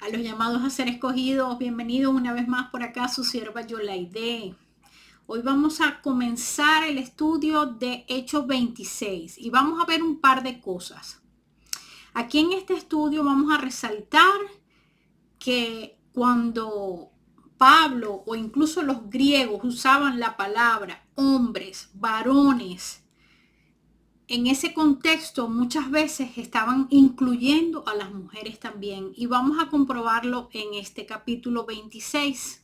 A los llamados a ser escogidos, bienvenidos una vez más por acá, su sierva Yolaide. Hoy vamos a comenzar el estudio de Hechos 26 y vamos a ver un par de cosas. Aquí en este estudio vamos a resaltar que cuando Pablo o incluso los griegos usaban la palabra hombres, varones, en ese contexto muchas veces estaban incluyendo a las mujeres también, y vamos a comprobarlo en este capítulo 26.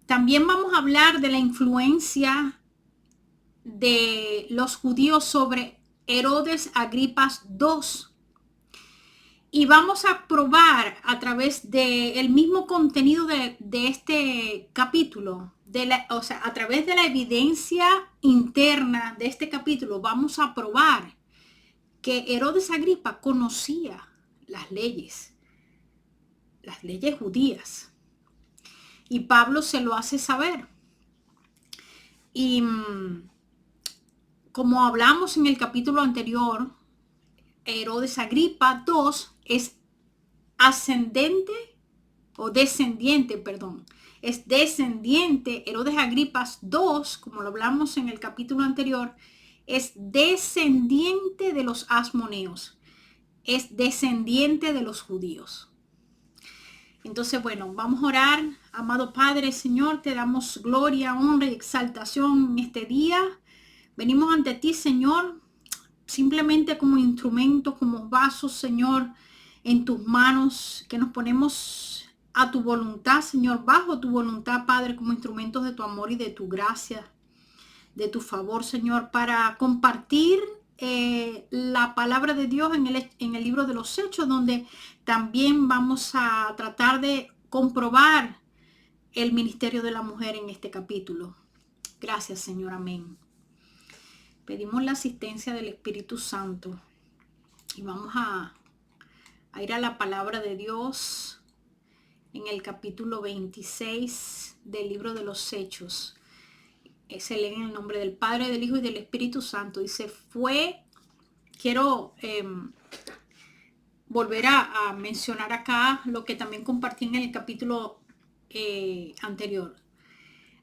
También vamos a hablar de la influencia de los judíos sobre Herodes Agripas II. Y vamos a probar a través del mismo contenido de este capítulo, a través de la evidencia interna de este capítulo, vamos a probar que Herodes Agripa conocía las leyes judías. Y Pablo se lo hace saber. Y como hablamos en el capítulo anterior, Herodes Agripa II es es descendiente. Herodes Agripas II, como lo hablamos en el capítulo anterior, es descendiente de los asmoneos, es descendiente de los judíos. Entonces, bueno, vamos a orar. Amado Padre, Señor, te damos gloria, honra y exaltación en este día. Venimos ante ti, Señor, simplemente como instrumentos, como vasos, Señor, en tus manos, que nos ponemos a tu voluntad, Señor, bajo tu voluntad, Padre, como instrumentos de tu amor y de tu gracia, de tu favor, Señor, para compartir la palabra de Dios en el libro de los Hechos, donde también vamos a tratar de comprobar el ministerio de la mujer en este capítulo. Gracias, Señor, amén. Pedimos la asistencia del Espíritu Santo y vamos a ir a la palabra de Dios en el capítulo 26 del libro de los Hechos. Se lee en el nombre del Padre, del Hijo y del Espíritu Santo. Dice, quiero volver a mencionar acá lo que también compartí en el capítulo anterior.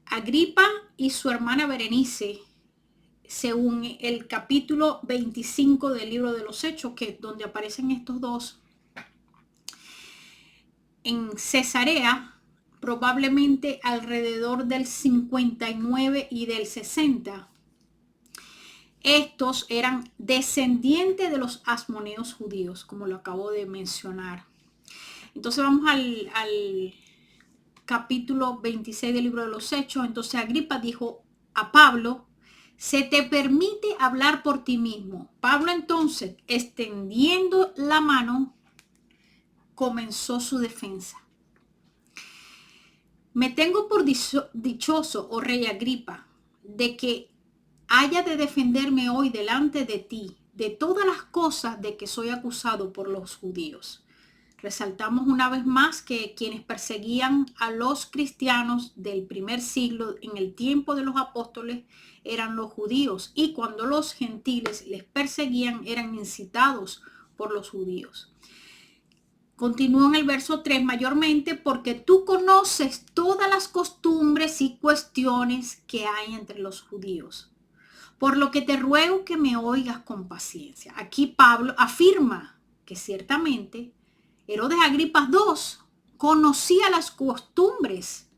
Agripa y su hermana Berenice, según el capítulo 25 del libro de los Hechos, donde aparecen estos dos, en Cesarea, probablemente alrededor del 59 y del 60. Estos eran descendientes de los asmoneos judíos, como lo acabo de mencionar. Entonces vamos al capítulo 26 del libro de los Hechos. Entonces Agripa dijo a Pablo, se te permite hablar por ti mismo. Pablo entonces, extendiendo la mano, comenzó su defensa. Me tengo por dichoso, oh rey Agripa, de que haya de defenderme hoy delante de ti de todas las cosas de que soy acusado por los judíos. Resaltamos una vez más que quienes perseguían a los cristianos del primer siglo en el tiempo de los apóstoles eran los judíos, y cuando los gentiles les perseguían eran incitados por los judíos. Continúa en el verso 3, mayormente porque tú conoces todas las costumbres y cuestiones que hay entre los judíos, por lo que te ruego que me oigas con paciencia. Aquí Pablo afirma que ciertamente Herodes Agripa II conocía las costumbres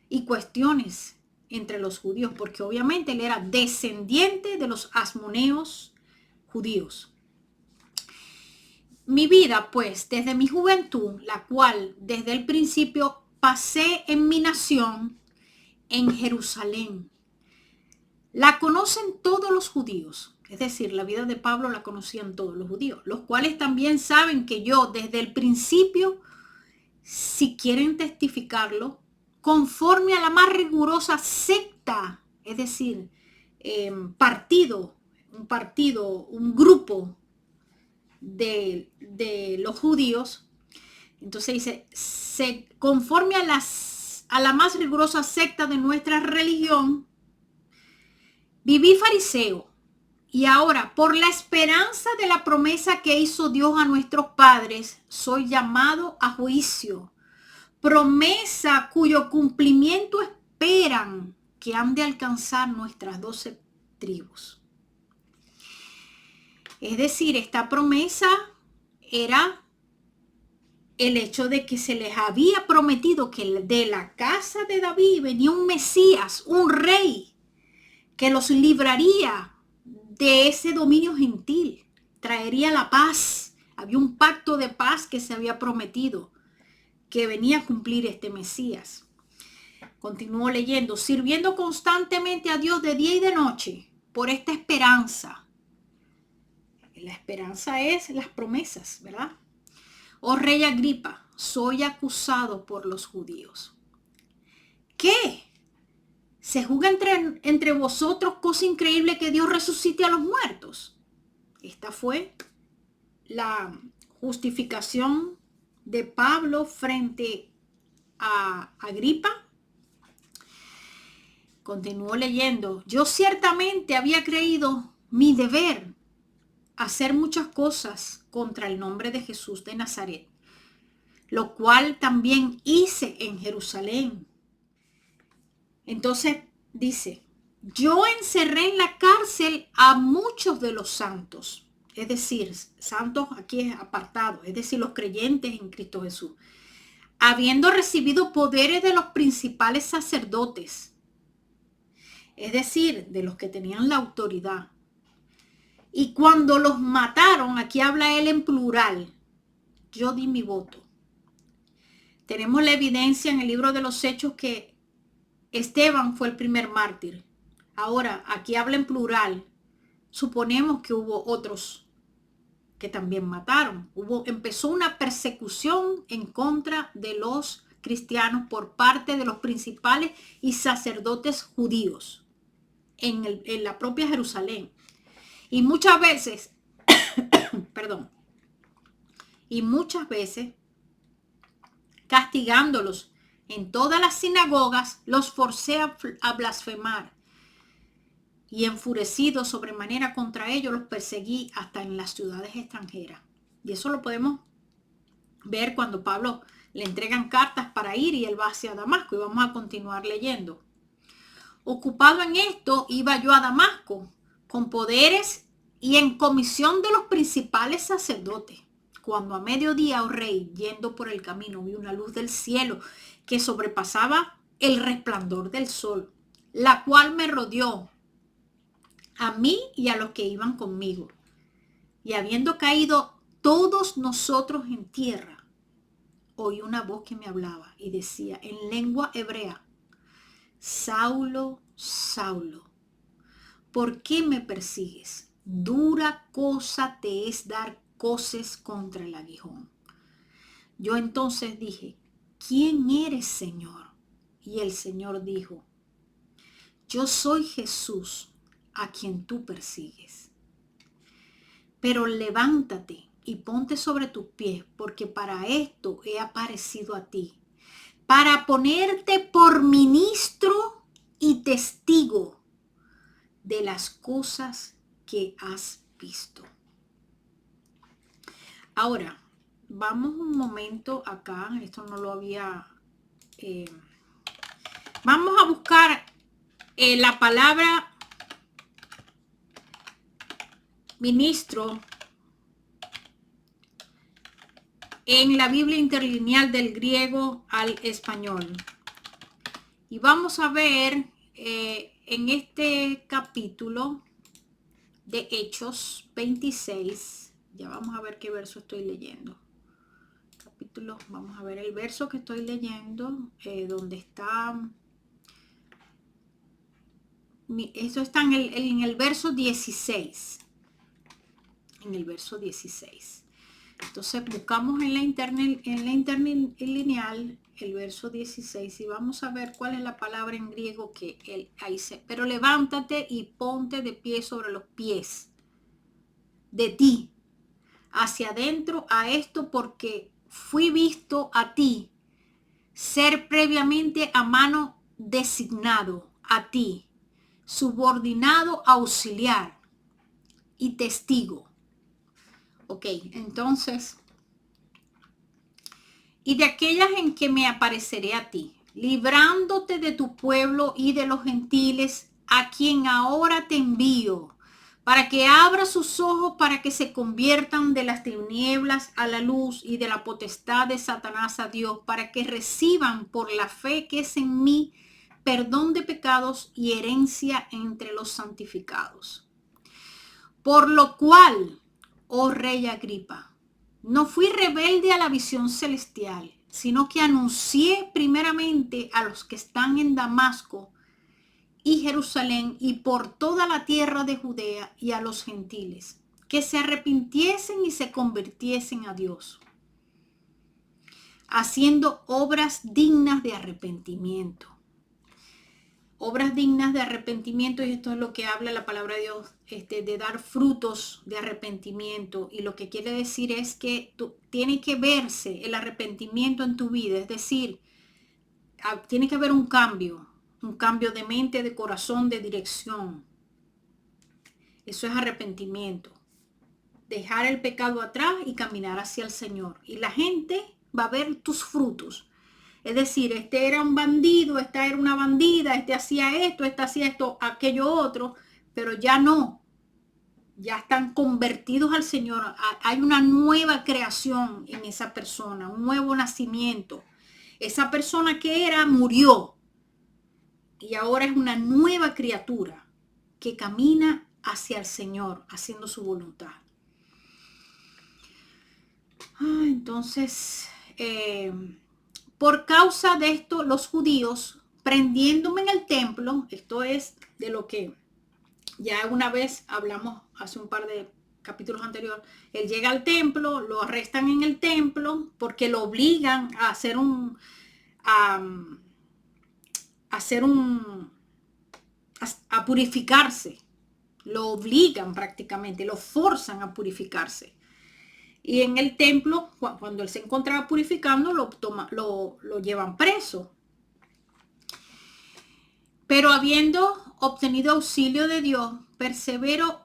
y cuestiones entre los judíos, porque obviamente él era descendiente de los asmoneos judíos. Mi vida, pues, desde mi juventud, la cual desde el principio pasé en mi nación, en Jerusalén, la conocen todos los judíos. Es decir, la vida de Pablo la conocían todos los judíos, los cuales también saben que yo desde el principio, si quieren testificarlo, conforme a la más rigurosa secta, es decir, un grupo de los judíos. Entonces dice, conforme a la más rigurosa secta de nuestra religión, viví fariseo Y ahora, por la esperanza de la promesa que hizo Dios a nuestros padres, soy llamado a juicio. Promesa cuyo cumplimiento esperan que han de alcanzar nuestras 12 tribus. Es decir, esta promesa era el hecho de que se les había prometido que de la casa de David venía un Mesías, un rey, que los libraría de ese dominio gentil, traería la paz. Había un pacto de paz que se había prometido, que venía a cumplir este Mesías. Continúo leyendo, sirviendo constantemente a Dios de día y de noche por esta esperanza. La esperanza es las promesas, ¿verdad? Oh rey Agripa, soy acusado por los judíos. ¿Qué? ¿Se juzga entre vosotros cosa increíble que Dios resucite a los muertos? Esta fue la justificación de Pablo frente a Agripa. Continuó leyendo. Yo ciertamente había creído mi deber hacer muchas cosas contra el nombre de Jesús de Nazaret, lo cual también hice en Jerusalén. Entonces dice, yo encerré en la cárcel a muchos de los santos, es decir, santos aquí es apartado, es decir, los creyentes en Cristo Jesús, habiendo recibido poderes de los principales sacerdotes, es decir, de los que tenían la autoridad. Y cuando los mataron, aquí habla él en plural, yo di mi voto. Tenemos la evidencia en el libro de los Hechos que Esteban fue el primer mártir. Ahora, aquí habla en plural. Suponemos que hubo otros que también mataron. Empezó una persecución en contra de los cristianos por parte de los principales y sacerdotes judíos en la propia Jerusalén. Y muchas veces, y muchas veces castigándolos en todas las sinagogas, los forcé a blasfemar. Y enfurecido sobremanera contra ellos, los perseguí hasta en las ciudades extranjeras. Y eso lo podemos ver cuando Pablo le entregan cartas para ir y él va hacia Damasco. Y vamos a continuar leyendo. Ocupado en esto, iba yo a Damasco con poderes y en comisión de los principales sacerdotes. Cuando a mediodía, oh rey, yendo por el camino, vi una luz del cielo que sobrepasaba el resplandor del sol, la cual me rodeó a mí y a los que iban conmigo. Y habiendo caído todos nosotros en tierra, oí una voz que me hablaba y decía en lengua hebrea, Saulo, Saulo, ¿por qué me persigues? Dura cosa te es dar coces contra el aguijón. Yo entonces dije, ¿quién eres, Señor? Y el Señor dijo, yo soy Jesús, a quien tú persigues. Pero levántate y ponte sobre tus pies, porque para esto he aparecido a ti, para ponerte por ministro y testigo de las cosas que has visto. Ahora, vamos un momento acá, esto no lo había... vamos a buscar la palabra ministro en la Biblia interlineal del griego al español. Y vamos a ver en este capítulo de Hechos 26, ya vamos a ver qué verso estoy leyendo. Capítulo, vamos a ver el verso que estoy leyendo, donde está... Eso está en el verso 16. En el verso 16. Entonces buscamos en la interlineal el verso 16 y vamos a ver cuál es la palabra en griego que él ahí dice. Pero levántate y ponte de pie sobre los pies de ti, hacia adentro a esto, porque fui visto a ti, ser previamente a mano designado a ti, subordinado auxiliar, y testigo. Ok, entonces, y de aquellas en que me apareceré a ti, librándote de tu pueblo y de los gentiles, a quien ahora te envío, para que abra sus ojos, para que se conviertan de las tinieblas a la luz y de la potestad de Satanás a Dios, para que reciban por la fe que es en mí perdón de pecados y herencia entre los santificados. Por lo cual, oh rey Agripa, no fui rebelde a la visión celestial, sino que anuncié primeramente a los que están en Damasco y Jerusalén y por toda la tierra de Judea y a los gentiles, que se arrepintiesen y se convirtiesen a Dios, haciendo obras dignas de arrepentimiento. Obras dignas de arrepentimiento, y esto es lo que habla la palabra de Dios, de dar frutos de arrepentimiento. Y lo que quiere decir es que tiene que verse el arrepentimiento en tu vida, es decir, tiene que haber un cambio de mente, de corazón, de dirección. Eso es arrepentimiento. Dejar el pecado atrás y caminar hacia el Señor. Y la gente va a ver tus frutos. Es decir, este era un bandido, esta era una bandida, este hacía esto, aquello otro, pero ya no. Ya están convertidos al Señor. Hay una nueva creación en esa persona, un nuevo nacimiento. Esa persona que era murió y ahora es una nueva criatura que camina hacia el Señor, haciendo su voluntad. Entonces, por causa de esto, los judíos, prendiéndome en el templo, esto es de lo que ya una vez hablamos hace un par de capítulos anteriores, él llega al templo, lo arrestan en el templo porque lo obligan a hacer a purificarse, lo obligan prácticamente, lo forzan a purificarse. Y en el templo, cuando él se encontraba purificando, lo llevan preso. Pero habiendo obtenido auxilio de Dios, persevero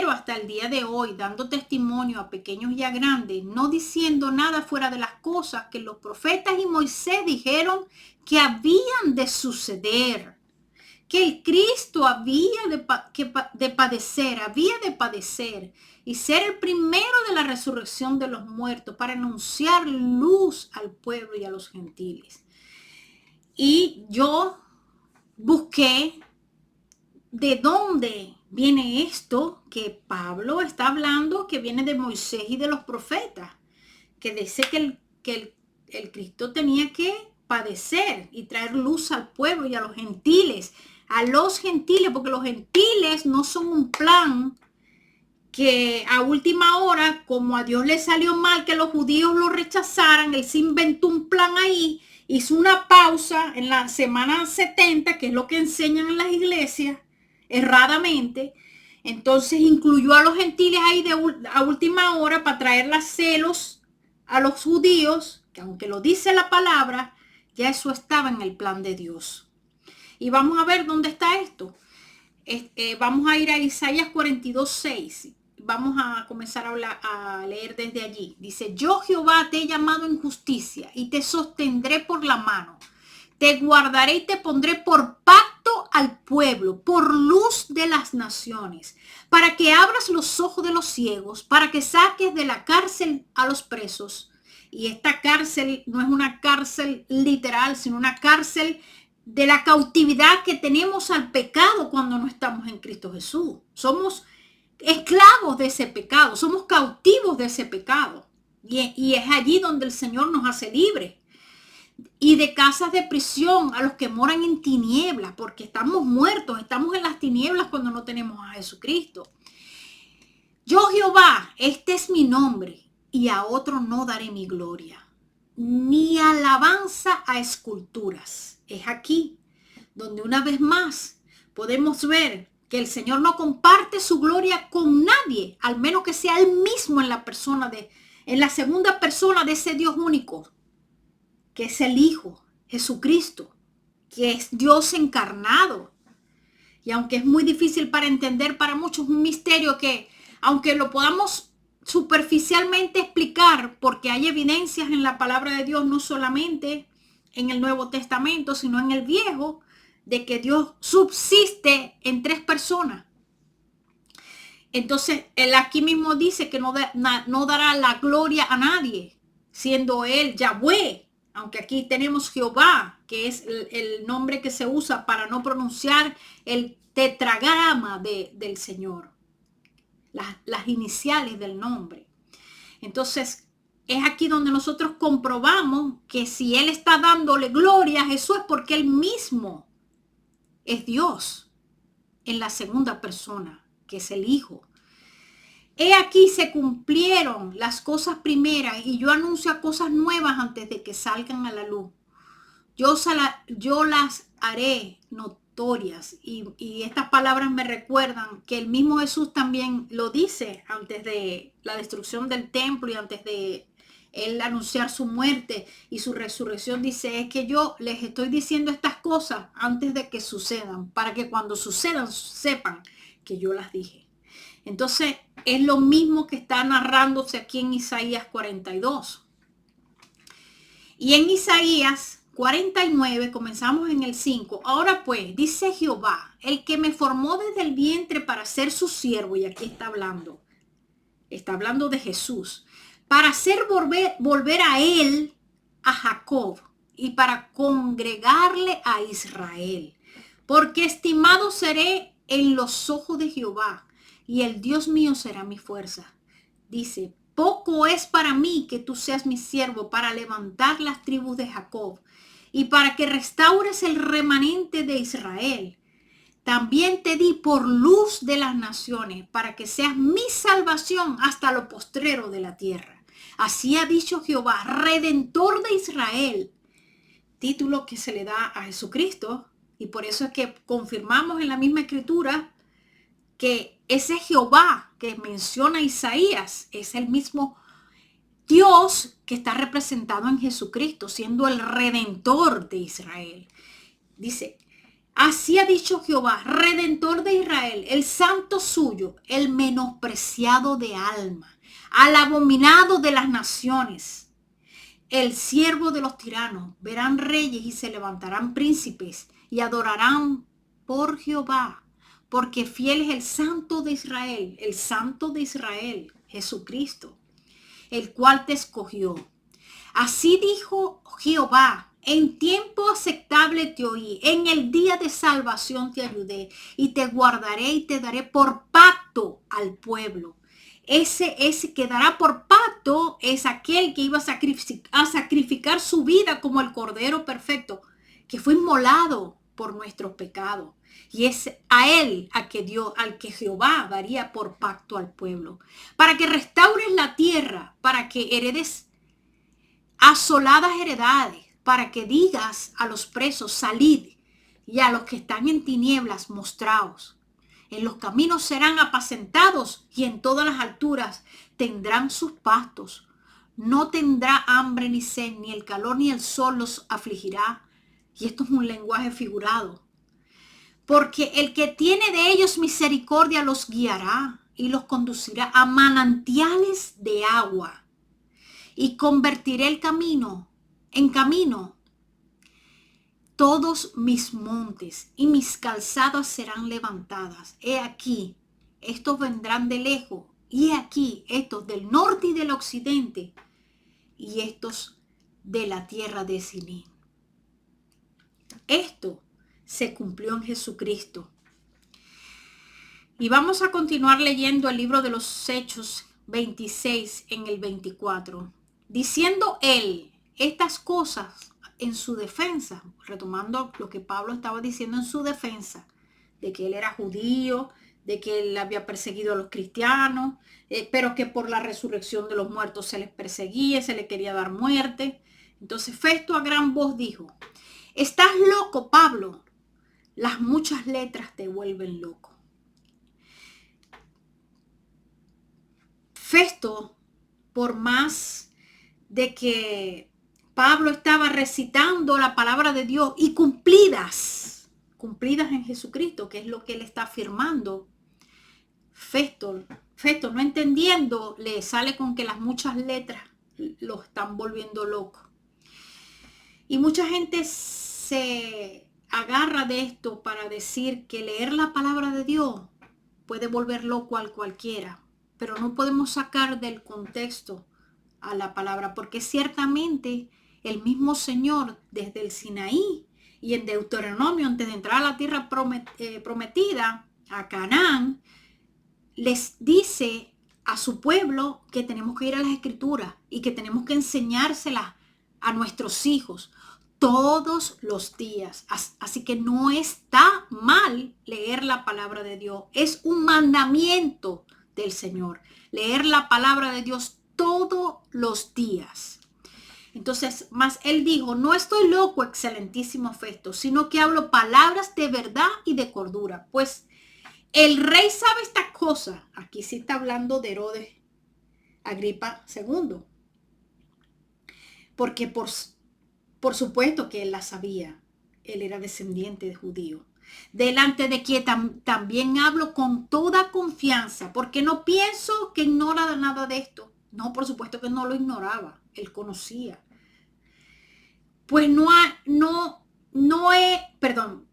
hasta el día de hoy, dando testimonio a pequeños y a grandes, no diciendo nada fuera de las cosas que los profetas y Moisés dijeron que habían de suceder, que el Cristo había de padecer y ser el primero de la resurrección de los muertos para anunciar luz al pueblo y a los gentiles. Y yo busqué de dónde viene esto que Pablo está hablando, que viene de Moisés y de los profetas, que dice que el Cristo tenía que padecer y traer luz al pueblo y a los gentiles, porque los gentiles no son un plan que a última hora, como a Dios le salió mal que los judíos lo rechazaran, él se inventó un plan ahí, hizo una pausa en la semana 70, que es lo que enseñan en las iglesias, erradamente. Entonces incluyó a los gentiles ahí a última hora para traer celos a los judíos, que aunque lo dice la palabra, ya eso estaba en el plan de Dios. Y vamos a ver dónde está esto. Vamos a ir a Isaías 42:6. Vamos a comenzar a leer desde allí. Dice: yo Jehová te he llamado en justicia y te sostendré por la mano. Te guardaré y te pondré por pacto al pueblo, por luz de las naciones, para que abras los ojos de los ciegos, para que saques de la cárcel a los presos. Y esta cárcel no es una cárcel literal, sino una cárcel de la cautividad que tenemos al pecado cuando no estamos en Cristo Jesús. Somos esclavos de ese pecado, somos cautivos de ese pecado. Y es allí donde el Señor nos hace libres. Y de casas de prisión a los que moran en tinieblas, porque estamos muertos, estamos en las tinieblas cuando no tenemos a Jesucristo. Yo Jehová, este es mi nombre, y a otro no daré mi gloria, ni alabanza a esculturas. Es aquí donde una vez más podemos ver que el Señor no comparte su gloria con nadie, al menos que sea él mismo en la segunda persona de ese Dios único, que es el Hijo, Jesucristo, que es Dios encarnado. Y aunque es muy difícil para entender, para muchos es un misterio que, aunque lo podamos superficialmente explicar, porque hay evidencias en la palabra de Dios, no solamente en el Nuevo Testamento, sino en el Viejo, de que Dios subsiste en 3 personas. Entonces, él aquí mismo dice que no dará la gloria a nadie, siendo él Yahweh, aunque aquí tenemos Jehová, que es el nombre que se usa para no pronunciar el tetragrama del Señor, las iniciales del nombre. Entonces, es aquí donde nosotros comprobamos que si él está dándole gloria a Jesús es porque él mismo es Dios en la segunda persona, que es el Hijo. He aquí se cumplieron las cosas primeras y yo anuncio cosas nuevas antes de que salgan a la luz. Yo las haré notorias y estas palabras me recuerdan que el mismo Jesús también lo dice antes de la destrucción del templo y antes de él anunciar su muerte y su resurrección. Dice, es que yo les estoy diciendo estas cosas antes de que sucedan, para que cuando sucedan sepan que yo las dije. Entonces, es lo mismo que está narrándose aquí en Isaías 42. Y en Isaías 49, comenzamos en el 5. Ahora pues, dice Jehová, el que me formó desde el vientre para ser su siervo, y aquí está hablando de Jesús, para hacer volver a él, a Jacob, y para congregarle a Israel. Porque estimado seré en los ojos de Jehová, y el Dios mío será mi fuerza. Dice, poco es para mí que tú seas mi siervo para levantar las tribus de Jacob y para que restaures el remanente de Israel. También te di por luz de las naciones para que seas mi salvación hasta lo postrero de la tierra. Así ha dicho Jehová, Redentor de Israel. Título que se le da a Jesucristo, y por eso es que confirmamos en la misma escritura que ese Jehová que menciona Isaías es el mismo Dios que está representado en Jesucristo, siendo el Redentor de Israel. Dice, así ha dicho Jehová, Redentor de Israel, el santo suyo, el menospreciado de alma, al abominado de las naciones, el siervo de los tiranos. Verán reyes y se levantarán príncipes y adorarán por Jehová. Porque fiel es el Santo de Israel, Jesucristo, el cual te escogió. Así dijo Jehová, en tiempo aceptable te oí, en el día de salvación te ayudé, y te guardaré y te daré por pacto al pueblo. Ese que dará por pacto es aquel que iba a sacrificar su vida como el Cordero perfecto, que fue inmolado por nuestros pecados. Y es a él al que Jehová daría por pacto al pueblo, para que restaures la tierra, para que heredes asoladas heredades, para que digas a los presos, salid, y a los que están en tinieblas, mostraos. En los caminos serán apacentados, y en todas las alturas tendrán sus pastos. No tendrá hambre ni sed, ni el calor ni el sol los afligirá. Y esto es un lenguaje figurado. Porque el que tiene de ellos misericordia los guiará y los conducirá a manantiales de agua. Y convertiré el camino en camino todos mis montes, y mis calzadas serán levantadas. He aquí, estos vendrán de lejos, y he aquí, estos del norte y del occidente, y estos de la tierra de Sinim. Esto se cumplió en Jesucristo. Y vamos a continuar leyendo el libro de los Hechos 26 en el 24. Diciendo él estas cosas en su defensa, retomando lo que Pablo estaba diciendo en su defensa, de que él era judío, de que él había perseguido a los cristianos, pero que por la resurrección de los muertos se les perseguía, se les quería dar muerte. Entonces Festo a gran voz dijo, estás loco, Pablo. Las muchas letras te vuelven loco. Festo, por más de que Pablo estaba recitando la palabra de Dios y cumplidas, cumplidas en Jesucristo, que es lo que él está afirmando. Festo, no entendiendo, le sale con que las muchas letras lo están volviendo loco. Y mucha gente se agarra de esto para decir que leer la palabra de Dios puede volver loco al cualquiera, pero no podemos sacar del contexto a la palabra, porque ciertamente el mismo Señor desde el Sinaí y en Deuteronomio, antes de entrar a la tierra prometida, a Canaán, les dice a su pueblo que tenemos que ir a las Escrituras y que tenemos que enseñárselas a nuestros hijos todos los días. Así que no está mal leer la palabra de Dios. Es un mandamiento del Señor, leer la palabra de Dios todos los días. Entonces, más él dijo, no estoy loco, excelentísimo Festo, sino que hablo palabras de verdad y de cordura. Pues el rey sabe estas cosas. Aquí sí está hablando de Herodes Agripa II. Porque por supuesto que él la sabía. Él era descendiente de judío. Delante de quien también hablo con toda confianza, porque no pienso que ignora nada de esto. No, por supuesto que no lo ignoraba. Él conocía. Pues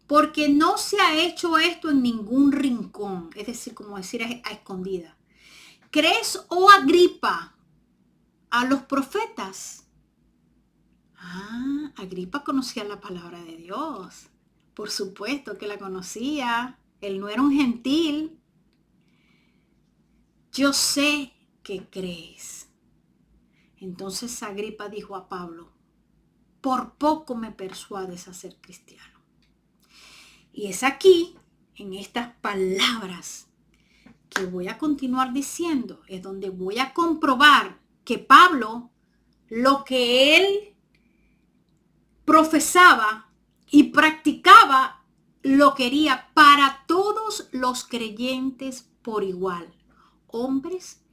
porque no se ha hecho esto en ningún rincón, es decir, como decir a escondida. ¿Crees, oh Agripa, a los profetas? Agripa conocía la palabra de Dios. Por supuesto que la conocía. Él no era un gentil. Yo sé que crees. Entonces Agripa dijo a Pablo, por poco me persuades a ser cristiano. Y es aquí, en estas palabras que voy a continuar diciendo, es donde voy a comprobar que Pablo, lo que él profesaba y practicaba, lo quería para todos los creyentes por igual, hombres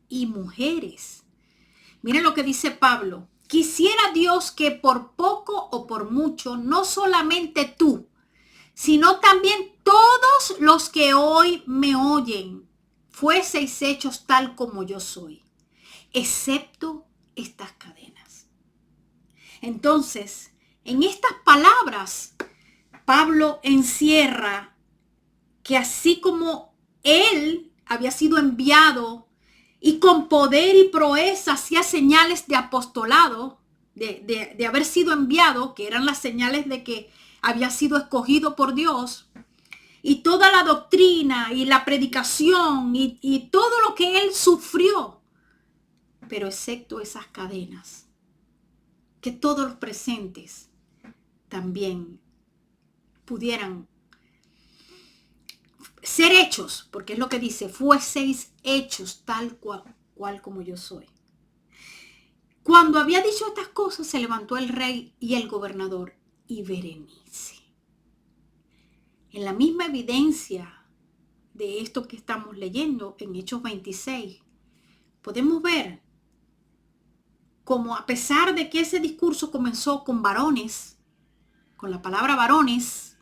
y mujeres. Miren lo que dice Pablo. Quisiera Dios que por poco o por mucho, no solamente tú, sino también todos los que hoy me oyen, fueseis hechos tal como yo soy, excepto estas cadenas. Entonces, en estas palabras, Pablo encierra que así como él había sido enviado y con poder y proeza hacía señales de apostolado, de haber sido enviado, que eran las señales de que había sido escogido por Dios, y toda la doctrina y la predicación y todo lo que él sufrió, pero excepto esas cadenas, que todos los presentes también pudieran ser hechos, porque es lo que dice, fueseis hechos tal cual como yo soy. Cuando había dicho estas cosas, se levantó el rey y el gobernador y Berenice. En la misma evidencia de esto que estamos leyendo en Hechos 26, podemos ver como a pesar de que ese discurso comenzó con varones, con la palabra varones,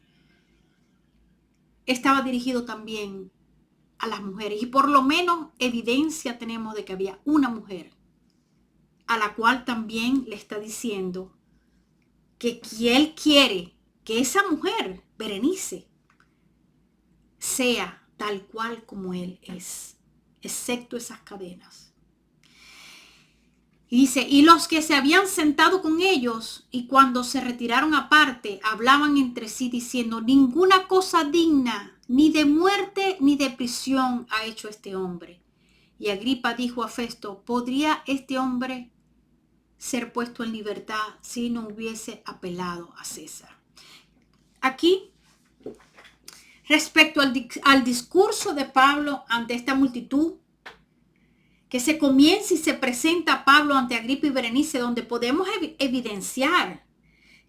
estaba dirigido también a las mujeres. Y por lo menos evidencia tenemos de que había una mujer a la cual también le está diciendo que él quiere que esa mujer, Berenice, sea tal cual como él es, excepto esas cadenas. Y dice, y los que se habían sentado con ellos y cuando se retiraron aparte, hablaban entre sí diciendo, ninguna cosa digna, ni de muerte ni de prisión ha hecho este hombre. Y Agripa dijo a Festo, ¿podría este hombre ser puesto en libertad si no hubiese apelado a César? Aquí, respecto al discurso de Pablo ante esta multitud, que se comienza y se presenta Pablo ante Agripa y Berenice, donde podemos evidenciar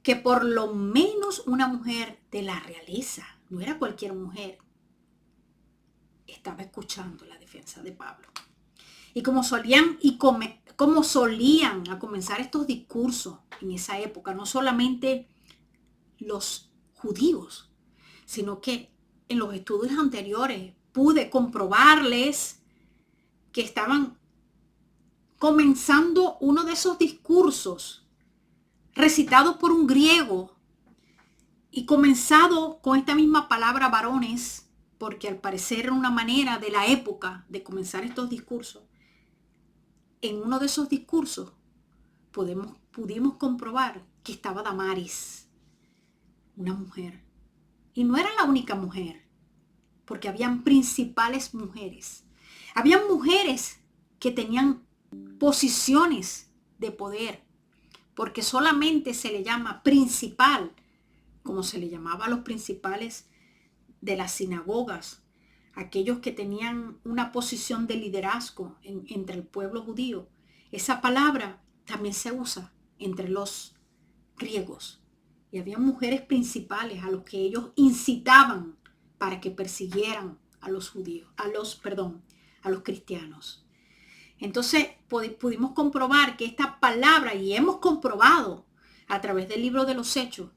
que por lo menos una mujer de la realeza, no era cualquier mujer, estaba escuchando la defensa de Pablo. Y como solían a comenzar estos discursos en esa época, no solamente los judíos, sino que en los estudios anteriores pude comprobarles que estaban comenzando uno de esos discursos recitados por un griego y comenzado con esta misma palabra varones, porque al parecer era una manera de la época de comenzar estos discursos. En uno de esos discursos pudimos comprobar que estaba Damaris, una mujer. Y no era la única mujer, porque habían principales mujeres. Habían mujeres que tenían posiciones de poder, porque solamente se le llama principal, como se le llamaba a los principales de las sinagogas, aquellos que tenían una posición de liderazgo entre el pueblo judío. Esa palabra también se usa entre los griegos. Y había mujeres principales a los que ellos incitaban para que persiguieran a los judíos, a los cristianos. Entonces pudimos comprobar que esta palabra, y hemos comprobado a través del libro de los Hechos,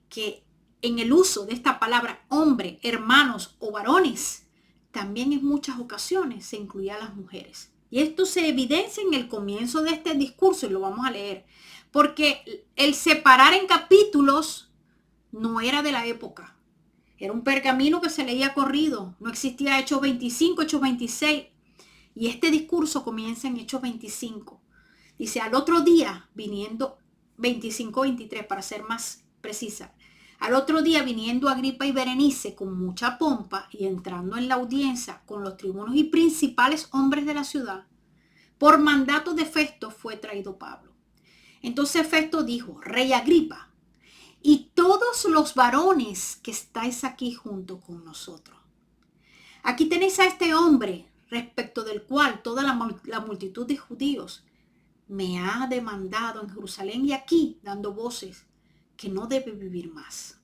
que en el uso de esta palabra hombre, hermanos o varones, también en muchas ocasiones se incluía a las mujeres. Y esto se evidencia en el comienzo de este discurso y lo vamos a leer. Porque el separar en capítulos no era de la época. Era un pergamino que se leía corrido. No existía Hechos 25, Hechos 26. Y este discurso comienza en Hechos 25. Dice, al otro día, viniendo, 25-23 para ser más precisa. Al otro día, viniendo Agripa y Berenice con mucha pompa y entrando en la audiencia con los tribunos y principales hombres de la ciudad, por mandato de Festo fue traído Pablo. Entonces Festo dijo, Rey Agripa, y todos los varones que estáis aquí junto con nosotros. Aquí tenéis a este hombre, respecto del cual toda la multitud de judíos me ha demandado en Jerusalén y aquí, dando voces, que no debe vivir más.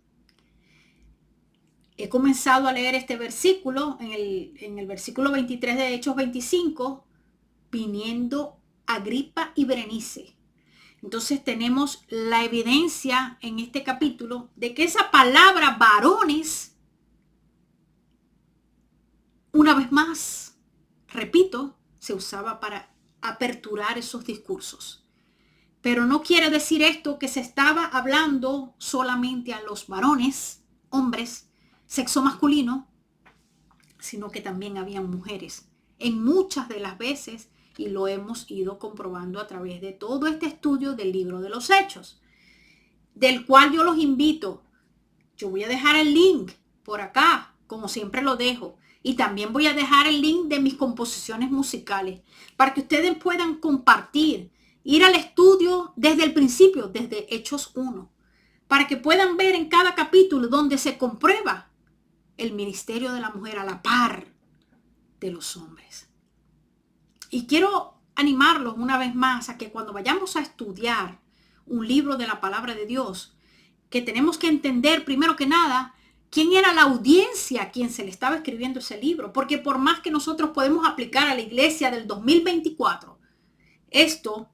He comenzado a leer este versículo en el versículo 23 de Hechos 25, viniendo Agripa y Berenice. Entonces tenemos la evidencia en este capítulo de que esa palabra varones, una vez más, repito, se usaba para aperturar esos discursos. Pero no quiere decir esto que se estaba hablando solamente a los varones, hombres, sexo masculino, sino que también habían mujeres. En muchas de las veces, y lo hemos ido comprobando a través de todo este estudio del libro de los Hechos, del cual yo los invito. Yo voy a dejar el link por acá, como siempre lo dejo. Y también voy a dejar el link de mis composiciones musicales para que ustedes puedan compartir, ir al estudio desde el principio, desde Hechos 1, para que puedan ver en cada capítulo donde se comprueba el ministerio de la mujer a la par de los hombres. Y quiero animarlos una vez más a que cuando vayamos a estudiar un libro de la palabra de Dios, que tenemos que entender primero que nada quién era la audiencia a quien se le estaba escribiendo ese libro. Porque por más que nosotros podemos aplicar a la iglesia del 2024, esto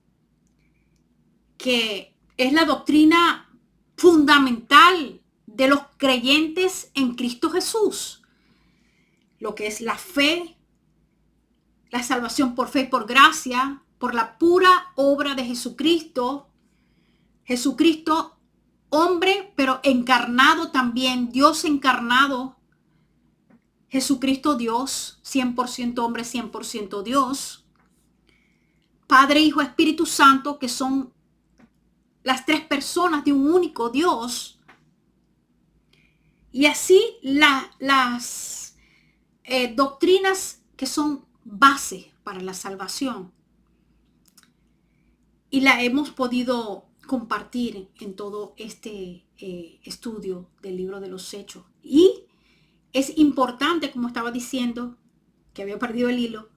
que es la doctrina fundamental de los creyentes en Cristo Jesús, lo que es la fe, la salvación por fe y por gracia, por la pura obra de Jesucristo. Jesucristo, hombre, pero encarnado también, Dios encarnado. Jesucristo Dios, 100% hombre, 100% Dios. Padre, Hijo, Espíritu Santo, que son las tres personas de un único Dios. Y así las doctrinas que son base para la salvación. Y la hemos podido compartir en todo este estudio del libro de los Hechos. Y es importante, como estaba diciendo, que había perdido el hilo,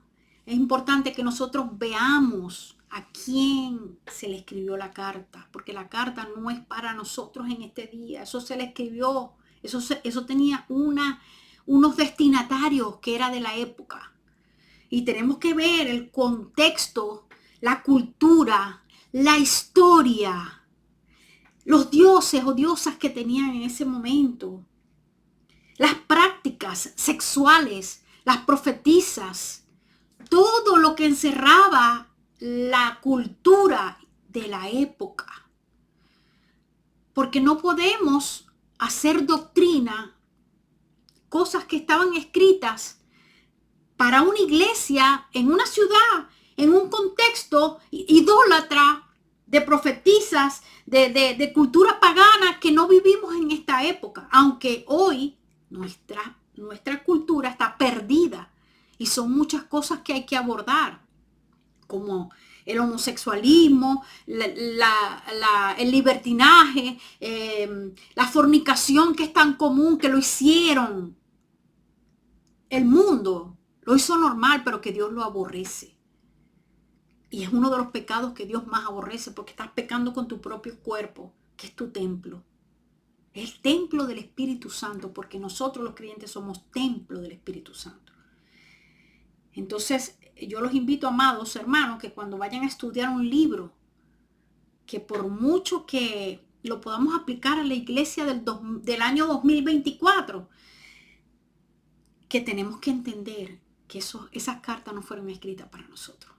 es importante que nosotros veamos a quién se le escribió la carta, porque la carta no es para nosotros en este día. Eso se le escribió, eso tenía unos destinatarios que era de la época. Y tenemos que ver el contexto, la cultura, la historia, los dioses o diosas que tenían en ese momento. las prácticas sexuales, las profetisas, todo lo que encerraba la cultura de la época. Porque no podemos hacer doctrina, cosas que estaban escritas para una iglesia, en una ciudad, en un contexto idólatra, de profetisas, de cultura pagana, que no vivimos en esta época, aunque hoy nuestra cultura está perdida y son muchas cosas que hay que abordar, como el homosexualismo, el libertinaje, la fornicación, que es tan común, que lo hicieron el mundo, lo hizo normal, pero que Dios lo aborrece. Y es uno de los pecados que Dios más aborrece, porque estás pecando con tu propio cuerpo, que es tu templo. Es el templo del Espíritu Santo, porque nosotros los creyentes somos templo del Espíritu Santo. Entonces, yo los invito, amados hermanos, que cuando vayan a estudiar un libro, que por mucho que lo podamos aplicar a la iglesia del año 2024, que tenemos que entender que esas cartas no fueron escritas para nosotros.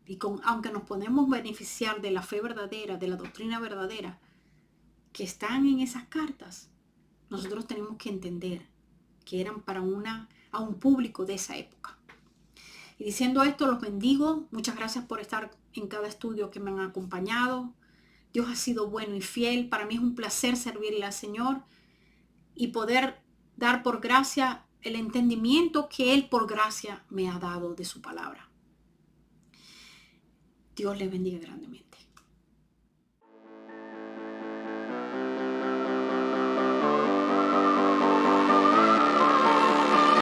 Y aunque nos podemos beneficiar de la fe verdadera, de la doctrina verdadera, que están en esas cartas, nosotros tenemos que entender que eran para a un público de esa época. Y diciendo esto, los bendigo. Muchas gracias por estar en cada estudio que me han acompañado. Dios ha sido bueno y fiel. Para mí es un placer servirle al Señor y poder dar por gracia el entendimiento que Él por gracia me ha dado de su palabra. Dios les bendiga grandemente.